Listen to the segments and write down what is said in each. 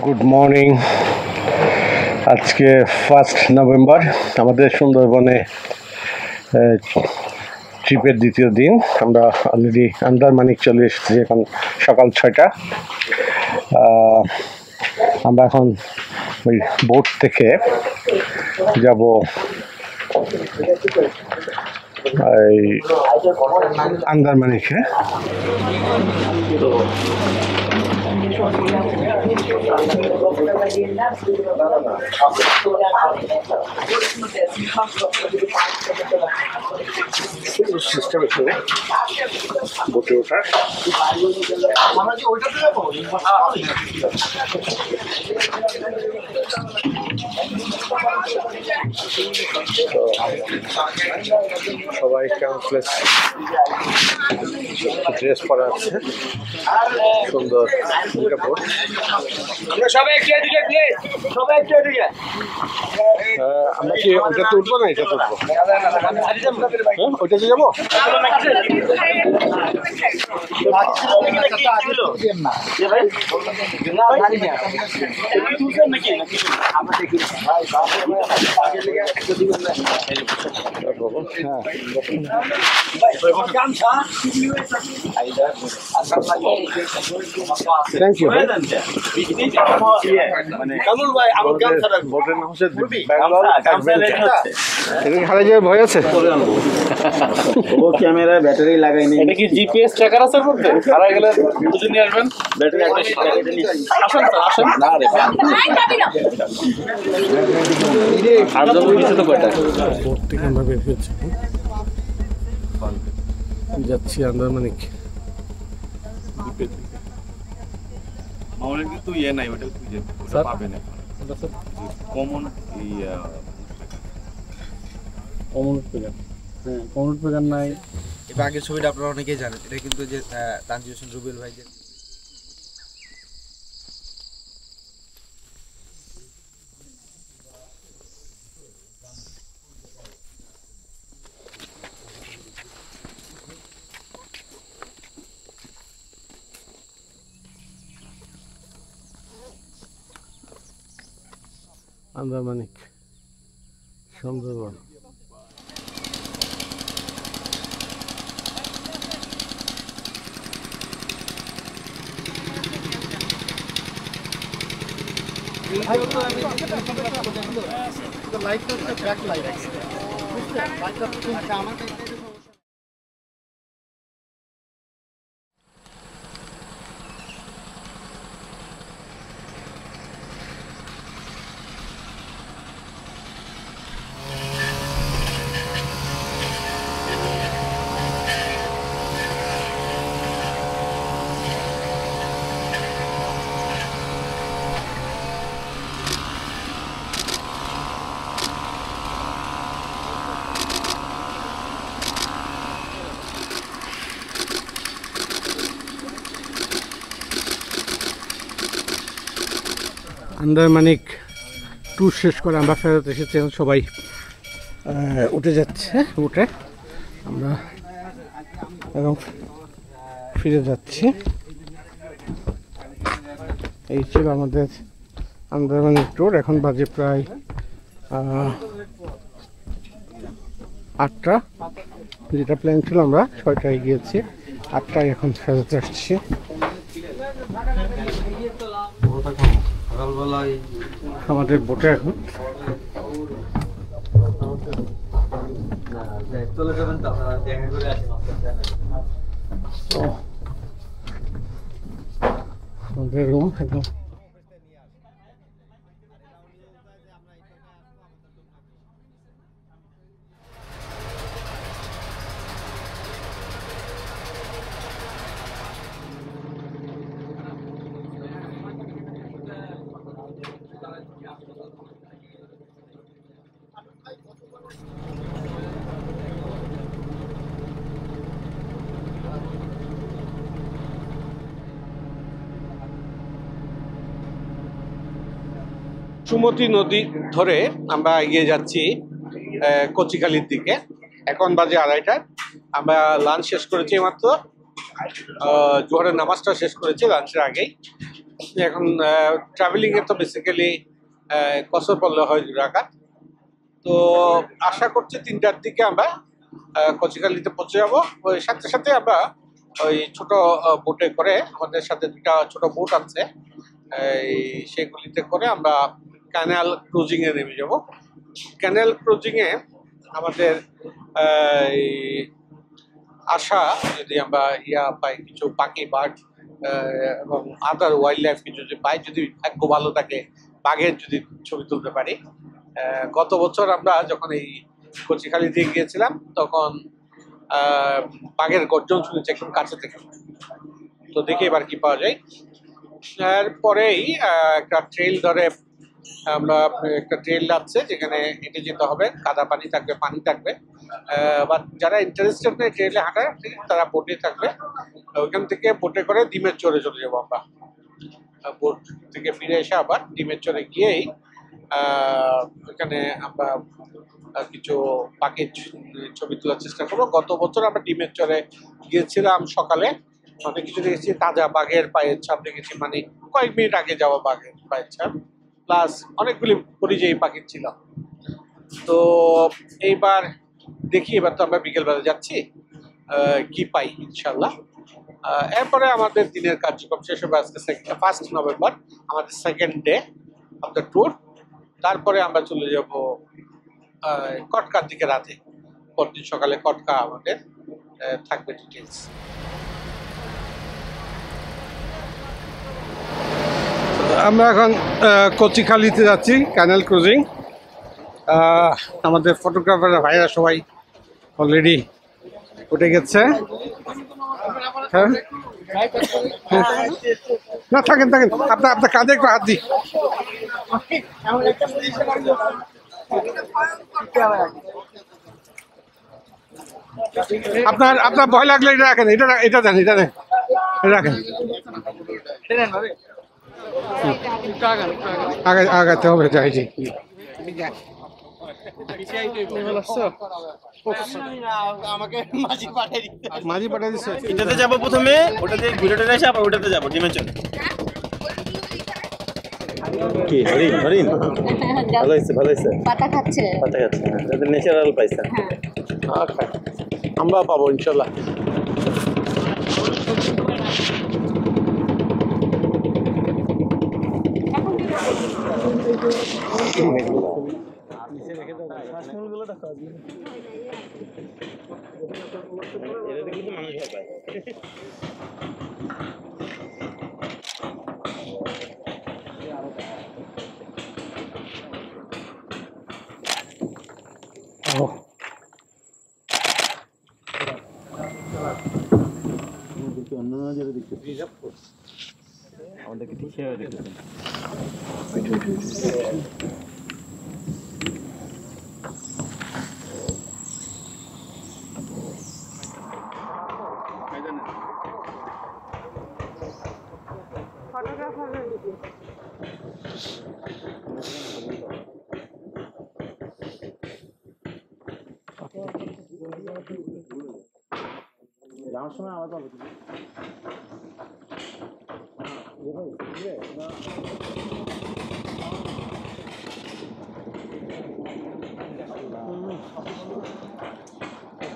Good morning. আজকে 1 November, আমাদের সুন্দরবনে ট্রিপের দ্বিতীয় দিন। আমরা অলরেডি আন্দারমানিক চলে এসেছি, এখন সকাল 6টা। আমরা এখন ওই বোট থেকে যাব এই আন্দারমানিকে। সিস্টেম এখানে বোটে ওঠার। সবাই ক্যাম্পলেস ড্রেস পরা আছে, সুন্দর বোট। আমরা কি ওইটাতে উঠবো না এটাতে উঠবো? ওইটাতে যাবো। Thank you. ভয় আছে। ক্যামেরা ব্যাটারি লাগাইনি। এটা কি জিপিএস ট্র্যাকার আছে বলতে? হারাই গেলে খুঁজে নিয়ে আসবেন। ব্যাটারি আসেন স্যার, আসেন। না রে আর জন্য কিছু তো কয়টা বোট থেকে আমরা বের হয়েছি, যাচ্ছি আন্দারমানিক। আমাদের কিন্তু ইয়ে নাই, ওটা খুঁজে ওটা পাবেন এখন। কমন কমন প্রোগ্রাম নাই। এবার আগের ছবিটা আপনারা অনেকেই জানেন, এটা কিন্তু যে তানজিদ হোসেন রুবেল ভাই যে আন্দারমানিক সুন্দরবন। আন্দারমানিক ট্যুর শেষ করে আমরা ফেরত এসেছি, সবাই উঠে যাচ্ছে। উঠে আমরা এবং ফিরে যাচ্ছি। এই ছিল আমাদের আন্দারমানিক ট্যুর। এখন বাজে প্রায় 8টা। যেটা প্ল্যান ছিল আমরা 6টায় গিয়েছি, 8টায় এখন ফেরত আসছি। আমাদের বোটে এখন চলে যাবেন তো আপনারা দেখা করে আসেন। আমাদের রুম একদম সুমতি নদী ধরে আমরা এগিয়ে যাচ্ছি কচিখালির দিকে। এখন বাজে 2:30। আমরা লাঞ্চ শেষ করেছি মাত্র, জোহরের নামাজটা শেষ করেছি লাঞ্চের আগেই। এখন ট্রাভেলিংয়ে তো বেসিক্যালি কসর পড়লে হয় 2 রাকাত। তো আশা করছি 3টার দিকে আমরা কচিকালিতে পৌঁছে যাবো। ওই সাথে সাথে আমরা ওই ছোট বোটে করে, আমাদের সাথে 2টা ছোট বোট আছে, সেগুলিতে করে আমরা ক্যানাল ক্রুজিংয়ে নেমে যাব। ক্যানাল ক্রুজিংয়ে আমাদের এই আশা, যদি আমরা পাই কিছু পাখি, বার্ড এবং আদার ওয়াইল্ড লাইফ কিছু যদি পাই, যদি ভাগ্য ভালো থাকে বাঘের যদি ছবি তুলতে পারি। গত বছর আমরা যখন এই কচিখালি দিয়ে গিয়েছিলাম তখন বাঘের গর্জন শুনেছি একদম কাছে থেকে। তো দেখি এবার কি পাওয়া যায়। এরপরেই একটা ট্রেল ধরে আমরা, একটা ট্রেল আছে যেখানে হেঁটে যেতে হবে, কাদা পানি থাকবে, পানি থাকবে। বা যারা ইন্টারেস্টেড নেই ট্রেলে হাঁটার, তারা বোটে থাকবে। ওইখান থেকে বোটে করে ডিমের চরে চলে যাবো আমরা। বোট থেকে ফিরে এসে আবার ডিমের চরে গিয়েই ওইখানে আমরা কিছু পাখির ছবি তোলার চেষ্টা করবো। গত বছর আমরা ডিমের চরে গিয়েছিলাম সকালে, অনেক কিছু দেখেছি, তাজা বাঘের পায়ের ছাপ দেখেছি, মানে কয়েক মিনিট আগে যাওয়া বাঘের পায়ের ছাপ, প্লাস অনেকগুলি পরিযায়ী পাখি ছিল। তো এইবার দেখি, এবার তো আমরা বিকেলবেলা যাচ্ছি, কি পাই ইনশাল্লাহ। এরপরে আমাদের দিনের কার্যক্রম শেষ হবে। আজকে 1 নভেম্বর আমাদের 2nd day of the tour. তারপরে আমরা চলে যাব কটকার দিকে রাতে। পরদিন সকালে কটকা আমাদের থাকবে ডিটেলস। আমরা এখন কচিখালিতে যাচ্ছি, ক্যানাল ক্রুজিং। আমাদের ফটোগ্রাফার ভাইরা সবাই অলরেডি উঠে গেছে। হ্যাঁ, না থাকেন থাকেন, আপনার কাঁধে একটু হাত দিই। আপনার ভয় লাগলে এটা রাখেন, এটা দেন, এটা রাখেন। আগাতে হবে, যাই জি। মাঝি পাঠিয়ে দিচ্ছে। এটাতে যাবো প্রথমে, ওটাতে ঘুরেটা এসে আবার ওটাতে যাবো ডিমের চলে। কি হরিণ হরিণ ভালো হয়েছে, ভালো হয়েছে, পাতা খাচ্ছে, পাতা খাচ্ছে, এটা ন্যাচারাল পাইছে। আমরা পাবো ইনশাল্লাহ। আমাদেরকে ঠিক সেভাবে দেখতেছেন। যাওয়ার সময় আবার পাবো।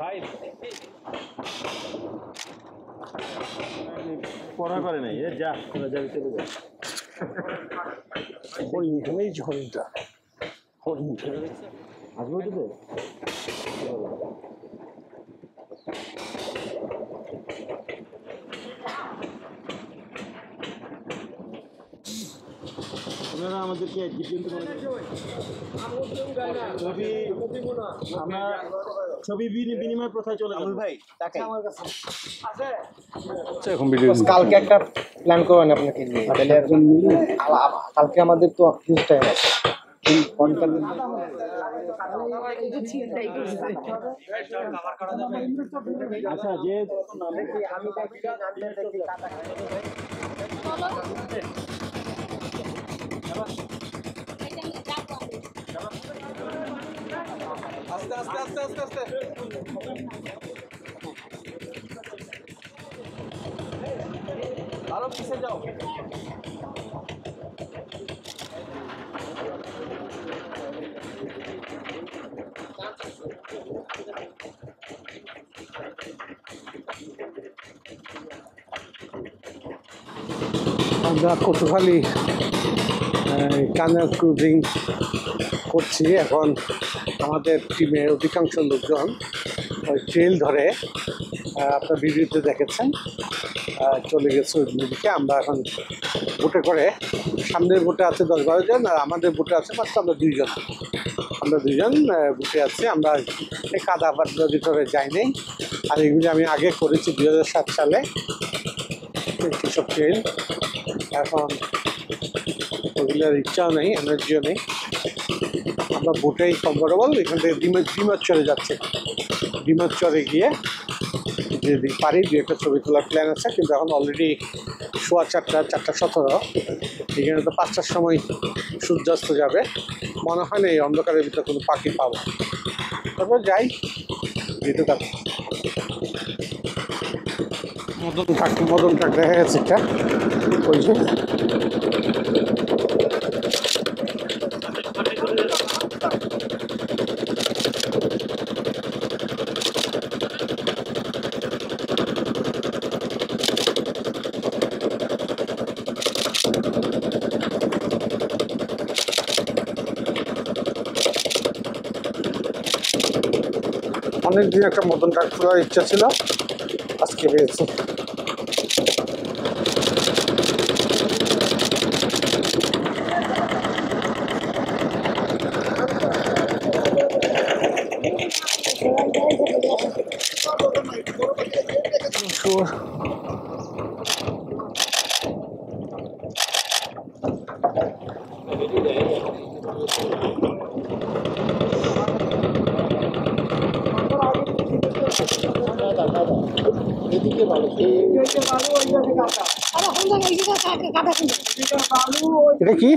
ভাই পড়া করে নাই, যা তোরা যাবি চলে যা। হরিণটাই হরিণটা আসবো তো আপনারা আমাদেরকে ছবি বিনিময় প্রথায় চলে যাবো ভাই। কালকে একটা প্ল্যান করবেন আপনাকে নিয়ে, তাহলে কালকে আমাদের তো অফিস টাইম আছে। আচ্ছা, যে আস্তে আরো পিছিয়ে যাও। আমরা কতখালি কানাল ক্রুজিং করছি। এখন আমাদের টিমের অধিকাংশ লোকজন ওই ট্রেল ধরে আপনার ভিডিওতে দেখেছেন চলে গেছে ওই নদীতে। আমরা এখন বোটে করে, সামনের বোটে আছে 10-12 জন আর আমাদের বোটে আছে মাত্র আমরা দুইজন বোটে আছি। আমরা এই কাদা পাতলার ভিতরে যাইনি। আর এগুলি আমি আগে করেছি 2007 সালে সব ট্রেল। এখন ওগুলোর ইচ্ছাও নেই, এনার্জিও নেই। আমরা বোটেই কমফোর্টেবল। এখান থেকে ডিমার চরে যাচ্ছে। ডিমার চরে গিয়ে যদি পারি 2-একটা ছবি তোলার প্ল্যান আছে, কিন্তু এখন অলরেডি 4:17 এখানে তো 5টার সময় সূর্যাস্ত যাবে। মনে হয় না এই অন্ধকারের ভিতরে কোনো পাখি পাবো। তারপর যাই যেতে থাকবো। মদন ট্রাক দেখা গেছে একটা, ওই যে অনেকদিন একটা মদন ট্রাক খোলার ইচ্ছা ছিল, আজকে হয়েছে। এটা কি?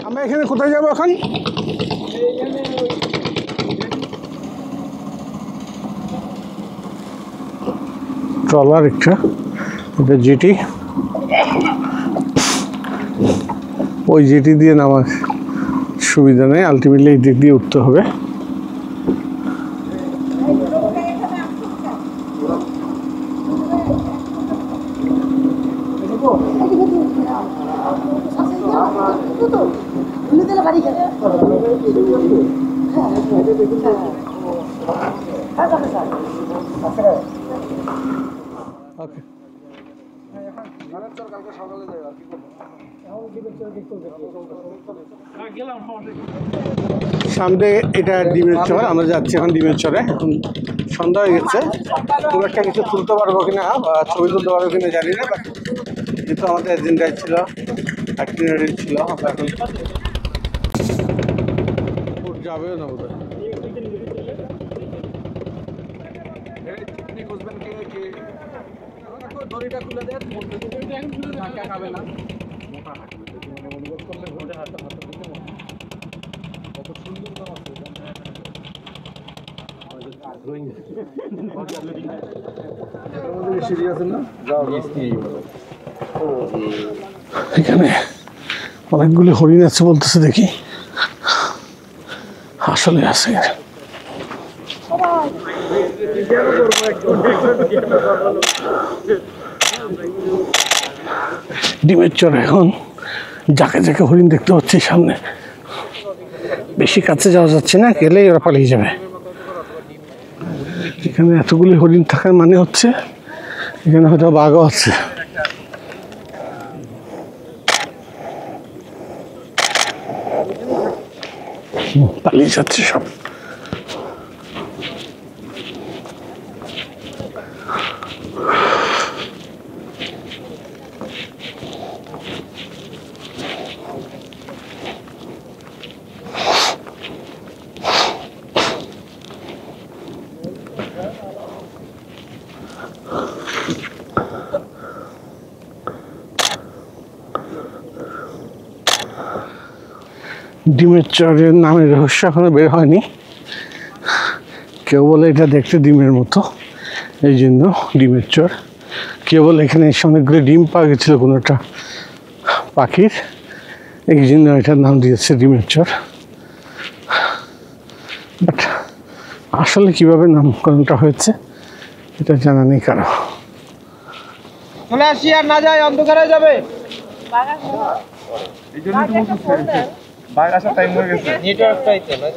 আমরা এখানে কোথায় যাবো এখন? ট্রলার একটা, এটা জেটি। ওই জেটি দিয়ে নামার সুবিধা নেই, আলটিমেটলি এই দিক দিয়ে উঠতে হবে। ওকে, সামনে এটা ডিমের চর। আমরা যাচ্ছি এখন ডিমের চরে। এখন সন্ধ্যা হয়ে গেছে, খুব একটা কিছু তুলতে পারবো কিনা বা ছবি তুলতে পারবো কিনা জানি না, বাট যেহেতু আমাদের এজেন্ডায় ছিল, অ্যাক্টিভিটি ছিল, আমরা এখন যাবেও না বোধ হয়। দড়িটা খুলে দেন, ধাক্কা খাবে না। কত সুন্দর এখানে অনেকগুলি হরিণ আছে বলতেছে, দেখি আসলে আছে। ডিমের চরে এখন যাকে যাকে হরিণ দেখতে পাচ্ছি সামনে। বেশি কাছে যাওয়া যাচ্ছে না, গেলেই ওরা পালিয়ে যাবে। এখানে এতগুলি হরিণ থাকার মানে হচ্ছে এখানে হয়তো বাঘও আছে। পালিয়ে যাচ্ছে সব। ডিমের চরের নামের রহস্য এখনো বের হয়নি। কেউ বলে এটা দেখতে ডিমের মতো, এই জন্য ডিমের চর। কেউ বলে এখানে অনেকগুলো ডিম পাওয়া গেছিলো কোনো একটা পাখির, এই জন্য এটার নাম দিয়েছে ডিমের চর। বাট আসলে কিভাবে নামকরণটা হয়েছে এটা জানা নেই কারো। চলে আসি আর না যায় অন্ধকারে যাবে নেটওয়ার্কটাই তো না।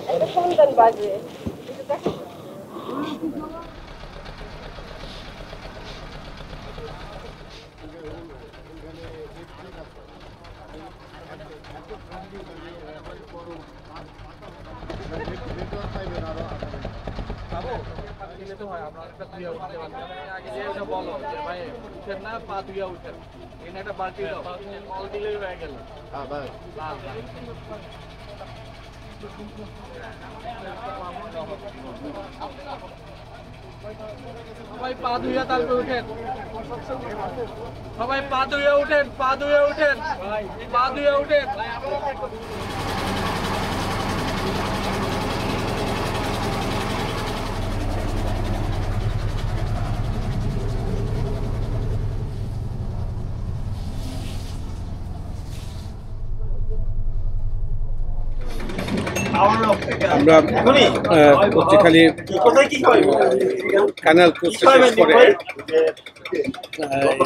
সবাই পা ধুইয়া তারপরে উঠেন, সবাই পা ধুইয়া উঠেন, পা ধুইয়া উঠেন, পা ধুইয়া উঠেন। আমরা পত্রিখালি কানাল পোস্ট শেষ করে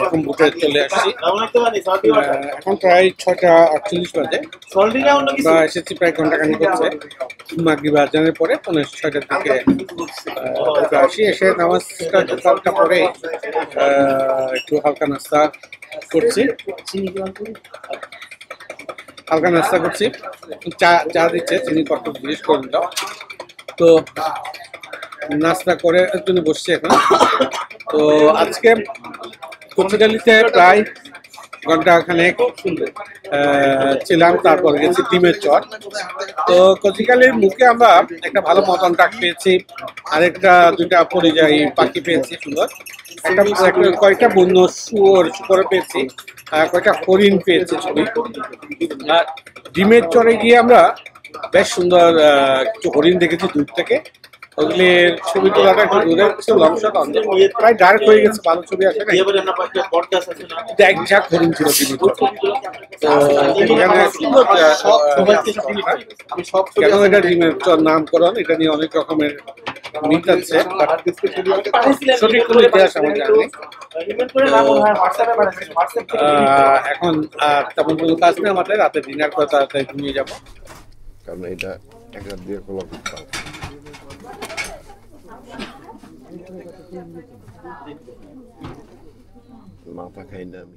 এখন বুটে চলে আসছি। এখন প্রায় 6:48 বাজে। আমরা এসেছি প্রায় ঘন্টাখানিক হচ্ছে। মাগরিব আজানের পরে 6:45 দিকে বুটে আসি। এসে নামাজটা পরে একটু হালকা নাস্তা করছি। চা দিচ্ছে, চিনি কত জিজ্ঞেস করে দিল। তো নাস্তা করে জন্য বসছি এখন। তো আজকে কচুকালিতে প্রায় ঘন্টাখানেক ছিলাম, তারপর গেছি ডিমের চর। তো কচুকালির মুখে আমরা একটা ভালো মটন ডাক পেয়েছি, আরেকটা দুইটা পরিযায়ী পাখি পেয়েছি সুন্দর, কয়েকটা বন্য শুকর পেয়েছি, কয়েকটা হরিণ পেয়েছি ছবি। আর ডিমের চরে গিয়ে আমরা বেশ সুন্দর কিছু হরিণ দেখেছি দূর থেকে। ওগুলির ছবি তোলাটা একটু দূরে ছিল, লং শট প্রায় ডার্ক হয়ে গেছে, ভালো ছবি আসে না। এক ঝাঁক হরিণ ছিল ডিমের চর। তো এখানে সুন্দর কেন এটা ডিমের চর নামকরণ, এটা নিয়ে অনেক রকমের মিথ আছে, সঠিক কোনো ইতিহাস আমার জানা নেই। এখন তেমন কোনো কাজ নেই আমাদের, রাতে ডিনার করে তাড়াতাড়ি ঘুমিয়ে যাবো। কারণ এটা একটা দিয়ে খোলা করতে হবে। মাথা খাই না আমি।